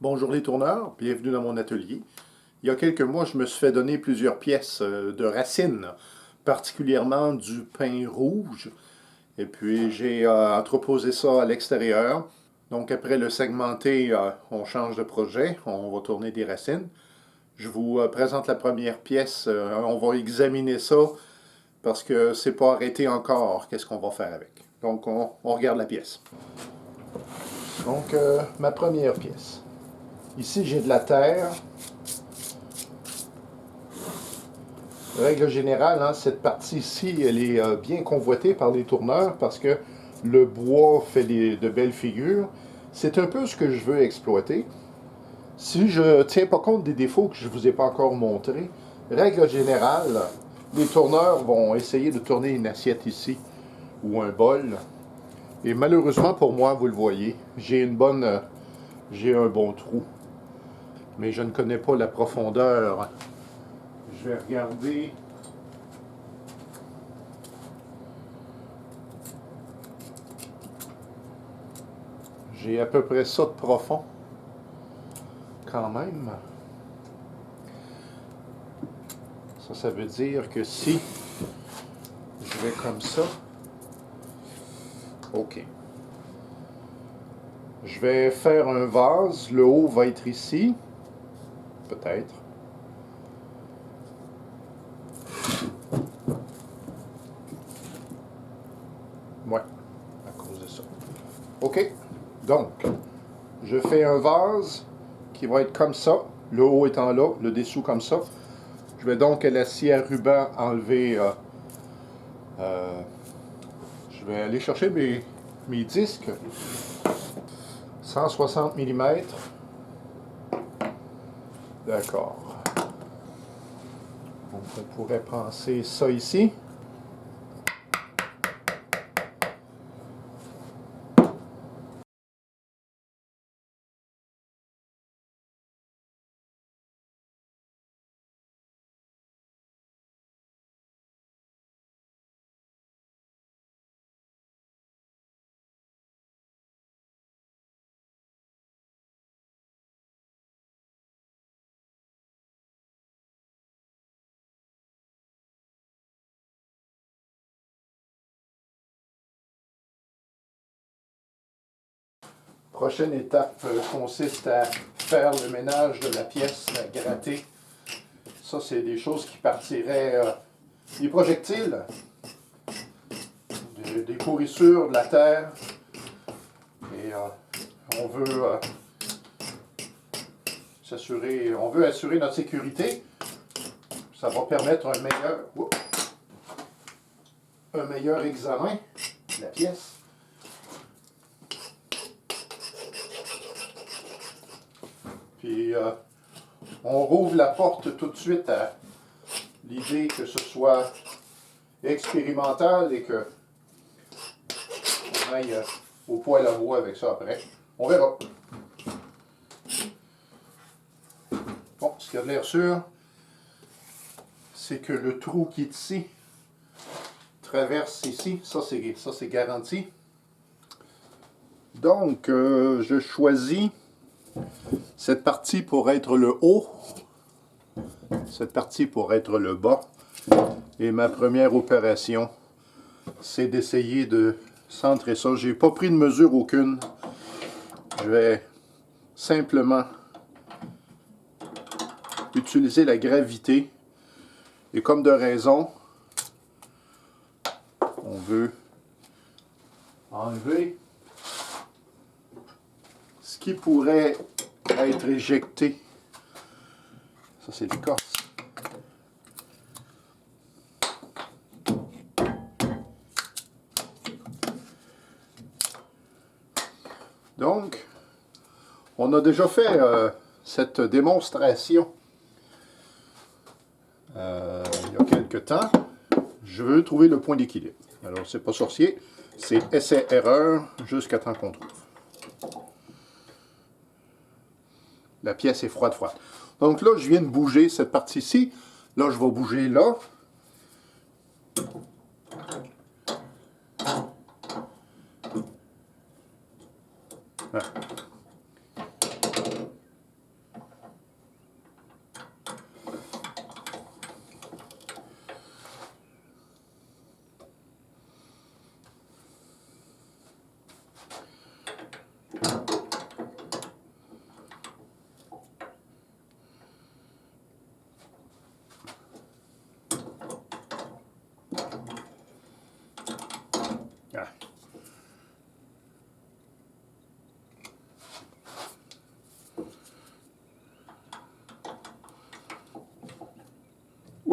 Bonjour les tourneurs, bienvenue dans mon atelier. Il y a quelques mois, je me suis fait donner plusieurs pièces de racines, particulièrement du pin rouge. Et puis j'ai entreposé ça à l'extérieur. Donc après le segmenter, on change de projet, on va tourner des racines. Je vous présente la première pièce, on va examiner ça parce que c'est pas arrêté encore, qu'est-ce qu'on va faire avec. Donc on regarde la pièce. Donc ma première pièce. Ici, j'ai de la terre. Règle générale, hein, cette partie-ci, elle est bien convoitée par les tourneurs parce que le bois fait de belles figures. C'est un peu ce que je veux exploiter. Si je ne tiens pas compte des défauts que je ne vous ai pas encore montrés, règle générale, les tourneurs vont essayer de tourner une assiette ici ou un bol. Et malheureusement pour moi, vous le voyez, j'ai un bon trou. Mais je ne connais pas la profondeur. Je vais regarder. J'ai à peu près ça de profond. Quand même. Ça veut dire que si je vais comme ça. OK. Je vais faire un vase. Le haut va être ici. Peut-être. Ouais, à cause de ça. OK. Donc, je fais un vase qui va être comme ça. Le haut étant là, le dessous comme ça. Je vais donc à la scie à ruban enlever... je vais aller chercher mes disques. 160 mm. D'accord. Donc, on pourrait penser ça ici. Prochaine étape consiste à faire le ménage de la pièce, la gratter. Ça, c'est des choses qui partiraient des projectiles, des pourrissures, de la terre. Et on veut assurer notre sécurité. Ça va permettre un meilleur examen de la pièce. Puis on rouvre la porte tout de suite à l'idée que ce soit expérimental et que on aille au poêle à bois avec ça après. On verra. Bon, ce qui a de l'air sûr, c'est que le trou qui est ici traverse ici. Ça, c'est garanti. Donc, je choisis cette partie pour être le haut, cette partie pour être le bas. Et ma première opération, c'est d'essayer de centrer ça. J'ai pas pris de mesure aucune. Je vais simplement utiliser la gravité. Et comme de raison, on veut enlever ce qui pourrait être éjecté. Ça, c'est l'écorce. Donc, on a déjà fait cette démonstration il y a quelques temps. Je veux trouver le point d'équilibre. Alors, c'est pas sorcier, c'est essai-erreur jusqu'à temps qu'on trouve. La pièce est froide. Donc là, je viens de bouger cette partie-ci. Là, je vais bouger là.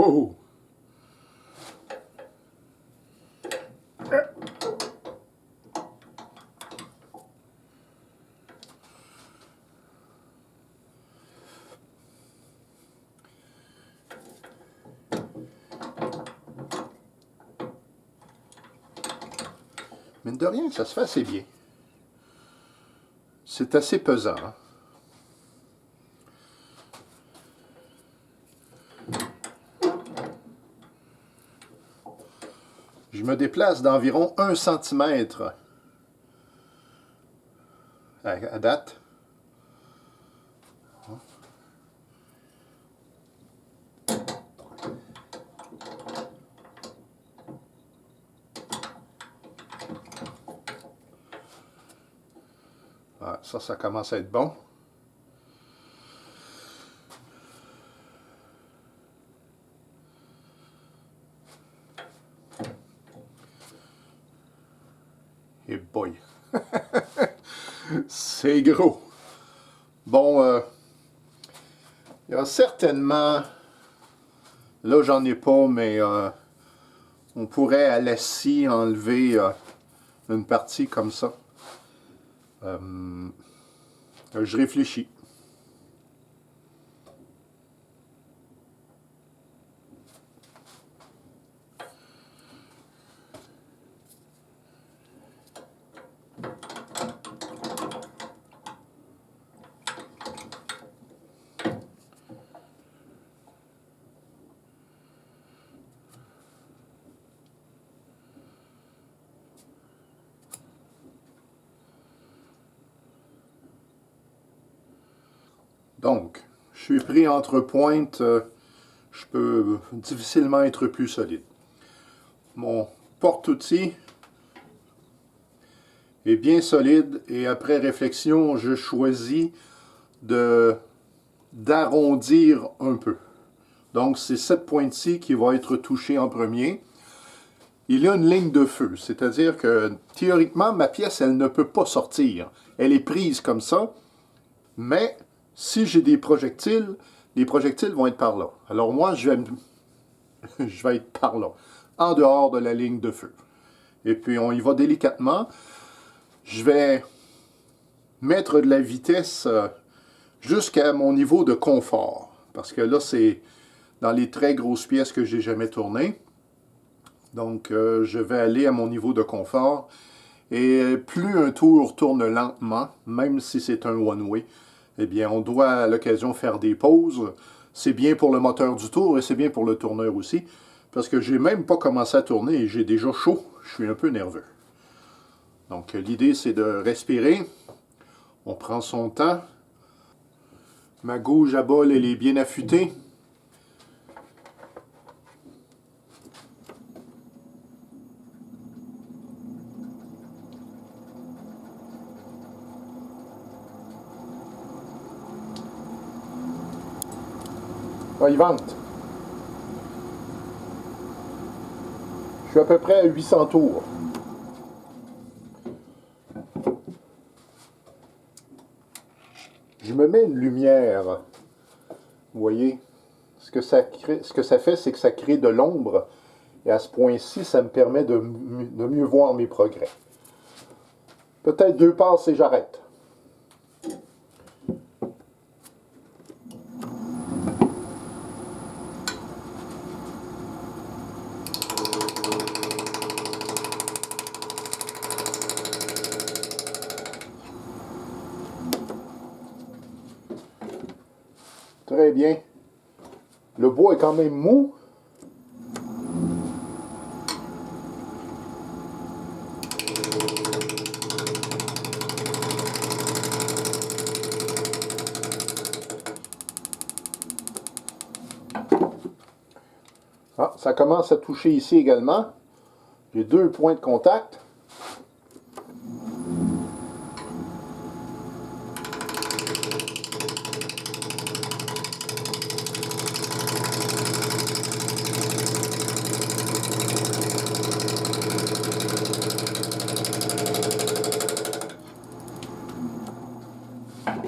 Wow! Mine de rien, ça se fait assez bien. C'est assez pesant. Hein? Je me déplace d'environ 1 cm à date. Ah, ça commence à être bon. Et boy! C'est gros! Bon, il y a certainement, là j'en ai pas, mais on pourrait à la scie enlever une partie comme ça. Je réfléchis. Donc, je suis pris entre pointes, je peux difficilement être plus solide. Mon porte-outil est bien solide et après réflexion, je choisis d'arrondir un peu. Donc, c'est cette pointe-ci qui va être touchée en premier. Il y a une ligne de feu, c'est-à-dire que théoriquement, ma pièce, elle ne peut pas sortir. Elle est prise comme ça, mais si j'ai des projectiles, les projectiles vont être par là. Alors moi, je vais être par là, en dehors de la ligne de feu. Et puis on y va délicatement. Je vais mettre de la vitesse jusqu'à mon niveau de confort. Parce que là, c'est dans les très grosses pièces que j'ai jamais tournées. Donc, je vais aller à mon niveau de confort. Et plus un tour tourne lentement, même si c'est un one-way, eh bien, on doit à l'occasion faire des pauses. C'est bien pour le moteur du tour et c'est bien pour le tourneur aussi. Parce que j'ai même pas commencé à tourner et j'ai déjà chaud. Je suis un peu nerveux. Donc, l'idée, c'est de respirer. On prend son temps. Ma gauge à bol, elle est bien affûtée. Ah, il vente. Je suis à peu près à 800 tours. Je me mets une lumière. Vous voyez? Ce que ça fait, c'est que ça crée de l'ombre. Et à ce point-ci, ça me permet de mieux voir mes progrès. Peut-être 2 passes et j'arrête. Très bien. Le bois est quand même mou. Ah, ça commence à toucher ici également. J'ai 2 points de contact.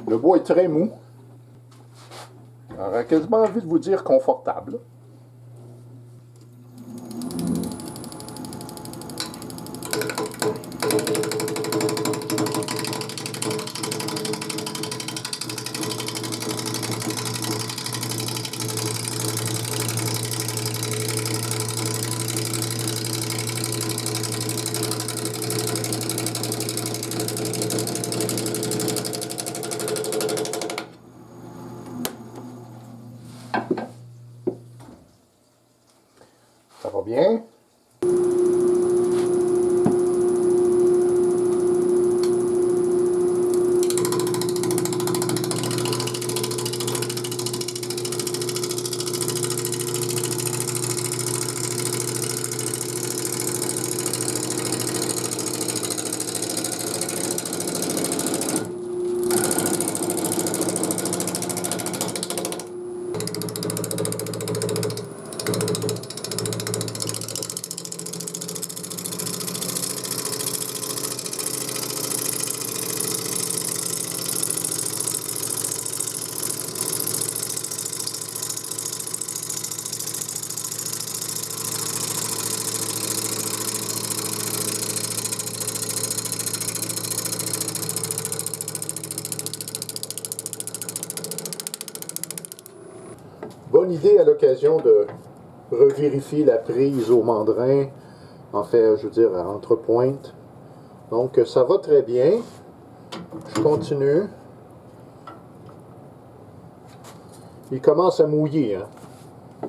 Le bois est très mou. J'aurais quasiment envie de vous dire confortable. bien. Bonne idée à l'occasion de revérifier la prise au mandrin, en fait, je veux dire, entre pointes. Donc, ça va très bien. Je continue. Il commence à mouiller. Hein.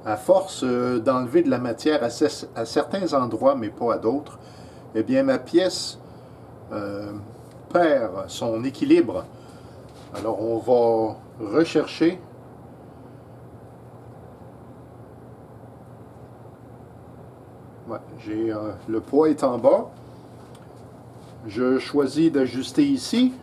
À force d'enlever de la matière à certains endroits, mais pas à d'autres, eh bien, ma pièce perd son équilibre. Alors, on va rechercher. Ouais, le poids est en bas. Je choisis d'ajuster ici.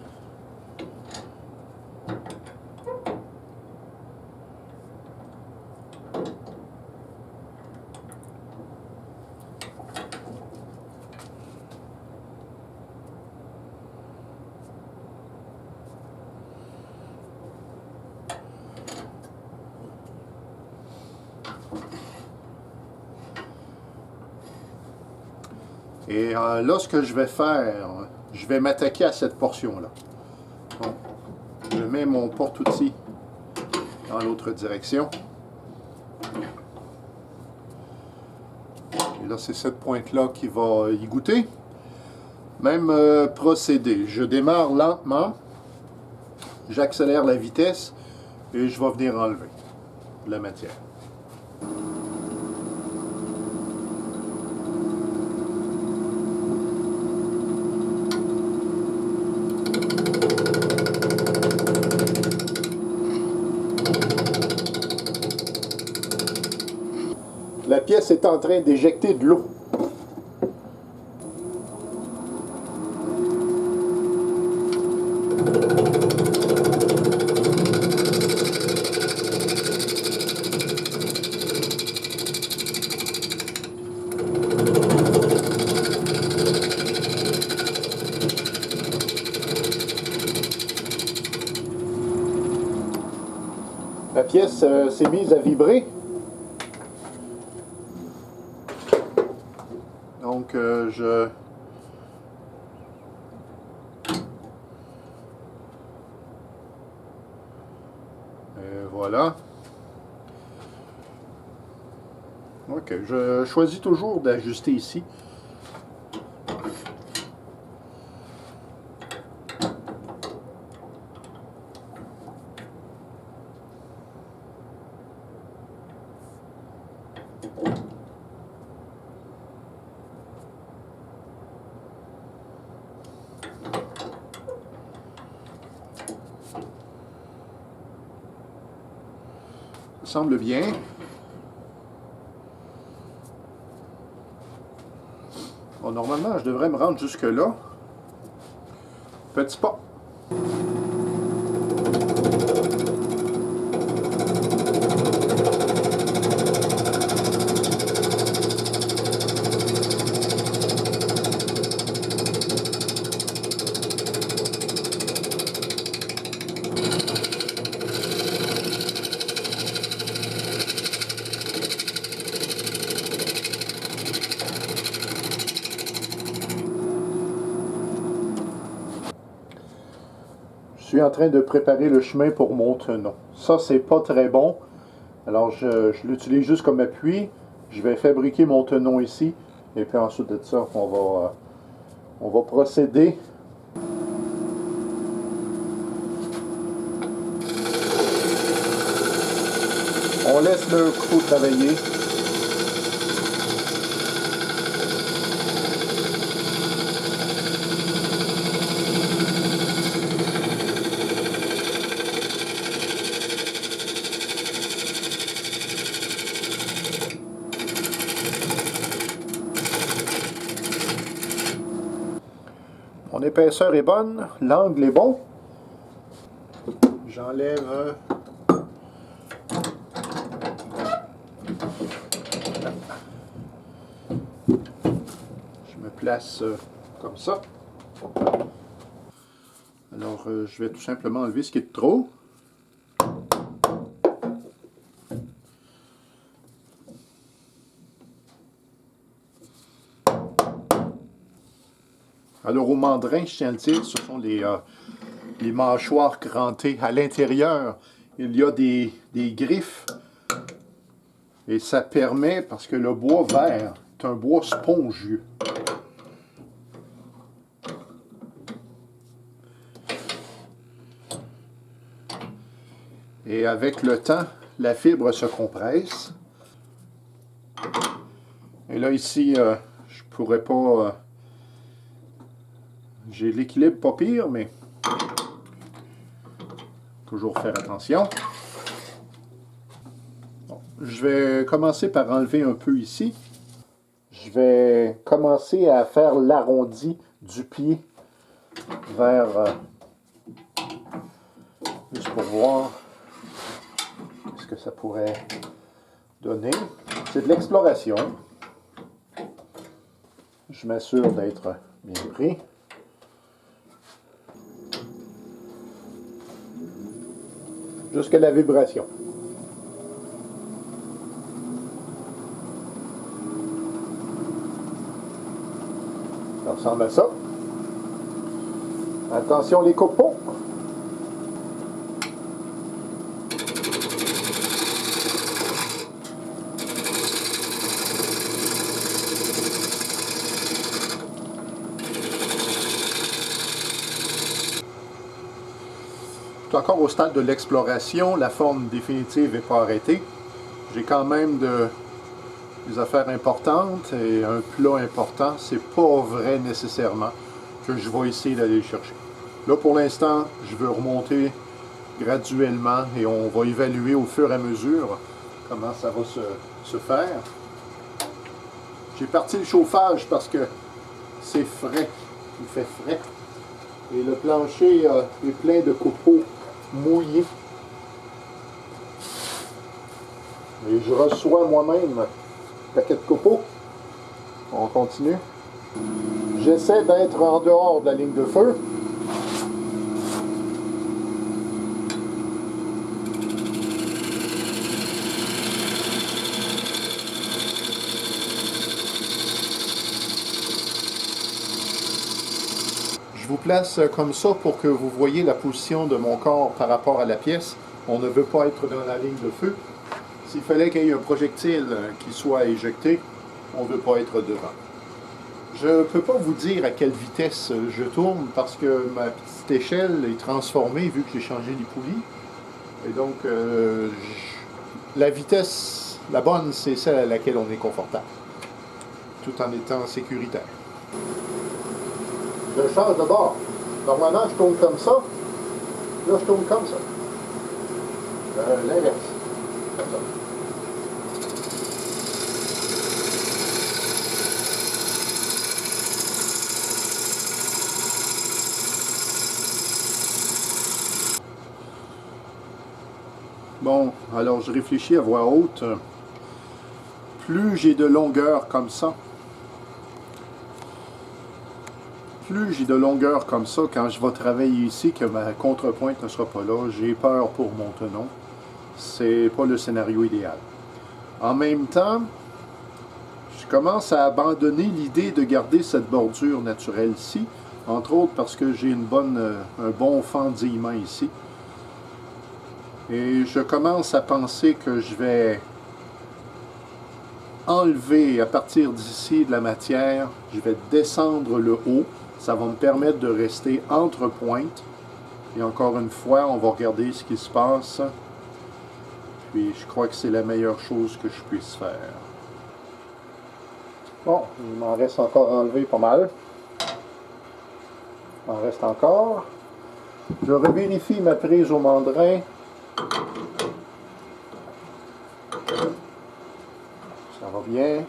Et là, ce que je vais faire, je vais m'attaquer à cette portion-là. Donc, je mets mon porte-outil dans l'autre direction. Et là, c'est cette pointe-là qui va y goûter. Même procédé. Je démarre lentement. J'accélère la vitesse et je vais venir enlever la matière. La pièce est en train d'éjecter de l'eau. La pièce s'est mise à vibrer. Donc, voilà. Ok, je choisis toujours d'ajuster ici. Ça semble bien. Bon, normalement, je devrais me rendre jusque-là. Petit pas. Je suis en train de préparer le chemin pour mon tenon. Ça, c'est pas très bon. Alors, je l'utilise juste comme appui. Je vais fabriquer mon tenon ici. Et puis ensuite de ça, on va procéder. On laisse le couteau travailler. Mon épaisseur est bonne, l'angle est bon. J'enlève je me place comme ça. Alors je vais tout simplement enlever ce qui est de trop. Alors au mandrin, je tiens à le dire, ce sont les mâchoires crantées. À l'intérieur, il y a des griffes. Et ça permet, parce que le bois vert est un bois spongieux. Et avec le temps, la fibre se compresse. Et là, ici, je pourrais pas... j'ai l'équilibre pas pire, mais toujours faire attention. Bon, je vais commencer par enlever un peu ici. Je vais commencer à faire l'arrondi du pied vers... juste pour voir ce que ça pourrait donner. C'est de l'exploration. Je m'assure d'être bien pris. Jusqu'à la vibration. Ça ressemble à ça. Attention les copeaux. Je suis encore au stade de l'exploration. La forme définitive n'est pas arrêtée. J'ai quand même des affaires importantes et un plat important. C'est pas vrai nécessairement que je vais essayer d'aller le chercher. Là, pour l'instant, je veux remonter graduellement et on va évaluer au fur et à mesure comment ça va se faire. J'ai parti le chauffage parce que c'est frais. Il fait frais. Et le plancher est plein de copeaux mouillés. Et je reçois moi-même un paquet de copeaux. On continue. J'essaie d'être en dehors de la ligne de feu. Je vous place comme ça pour que vous voyez la position de mon corps par rapport à la pièce. On ne veut pas être dans la ligne de feu. S'il fallait qu'il y ait un projectile qui soit éjecté, on ne veut pas être devant. Je ne peux pas vous dire à quelle vitesse je tourne parce que ma petite échelle est transformée vu que j'ai changé les poulies. Et donc, la vitesse, la bonne, c'est celle à laquelle on est confortable, tout en étant sécuritaire. Je change de bord. Normalement, je tourne comme ça. Là, je tourne comme ça. L'inverse. Comme ça. Bon, alors je réfléchis à voix haute. Plus j'ai de longueur comme ça, quand je vais travailler ici, que ma contrepointe ne sera pas là, j'ai peur pour mon tenon. C'est pas le scénario idéal. En même temps, je commence à abandonner l'idée de garder cette bordure naturelle ici, entre autres parce que j'ai un bon fendillement ici. Et je commence à penser que je vais enlever à partir d'ici de la matière, je vais descendre le haut. Ça va me permettre de rester entre pointes. Et encore une fois, on va regarder ce qui se passe. Puis je crois que c'est la meilleure chose que je puisse faire. Bon, il m'en reste encore à enlever pas mal. Il m'en reste encore. Je revérifie ma prise au mandrin. Ça va bien.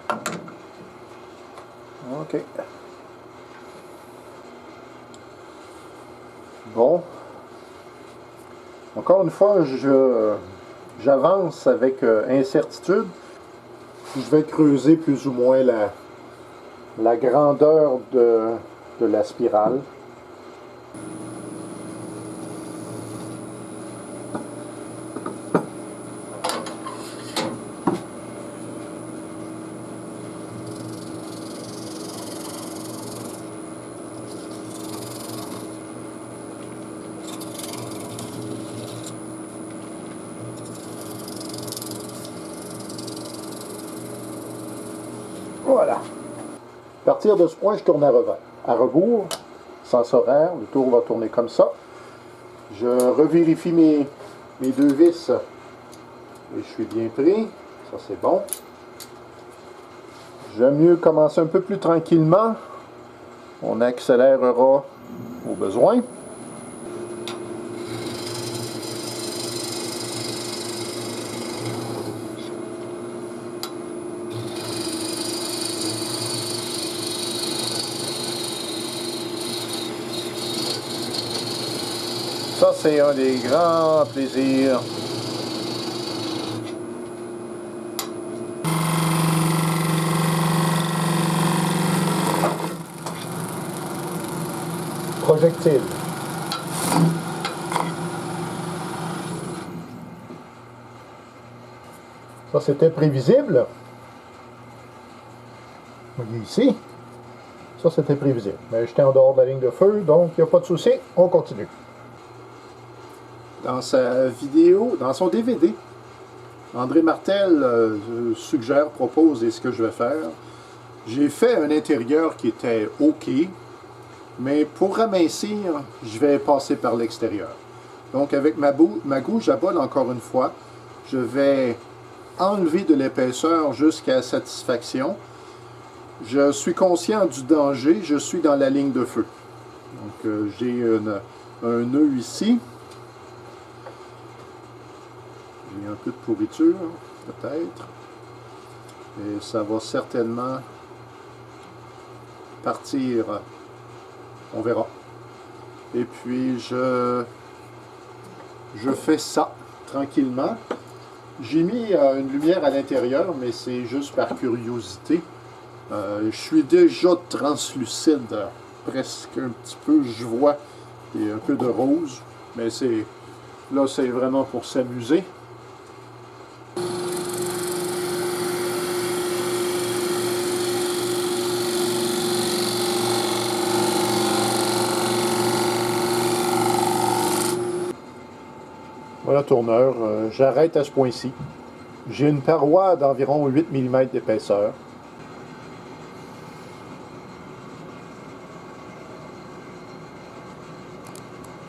OK. Bon. Encore une fois, j'avance avec incertitude. Je vais creuser plus ou moins la grandeur de la spirale. Voilà. À partir de ce point, je tourne à revers. À rebours, sens horaire, le tour va tourner comme ça. Je revérifie mes deux vis. Et je suis bien pris. Ça, c'est bon. J'aime mieux commencer un peu plus tranquillement. On accélérera au besoin. Ça, c'est un des grands plaisirs. Projectile. Ça, c'était prévisible. Vous voyez ici. Ça, c'était prévisible. Mais j'étais en dehors de la ligne de feu, donc il n'y a pas de souci. On continue. Dans sa vidéo, dans son DVD, André Martel suggère, propose, et ce que je vais faire. J'ai fait un intérieur qui était OK, mais pour ramincir, je vais passer par l'extérieur. Donc avec ma gouge à bol, encore une fois, je vais enlever de l'épaisseur jusqu'à satisfaction. Je suis conscient du danger, je suis dans la ligne de feu. Donc j'ai un nœud ici. J'ai un peu de pourriture, peut-être. Et ça va certainement partir. On verra. Et puis, je fais ça tranquillement. J'ai mis une lumière à l'intérieur, mais c'est juste par curiosité. Je suis déjà translucide, presque un petit peu, je vois, et un peu de rose. Mais là, c'est vraiment pour s'amuser. Voilà, tourneur. J'arrête à ce point-ci. J'ai une paroi d'environ 8 mm d'épaisseur.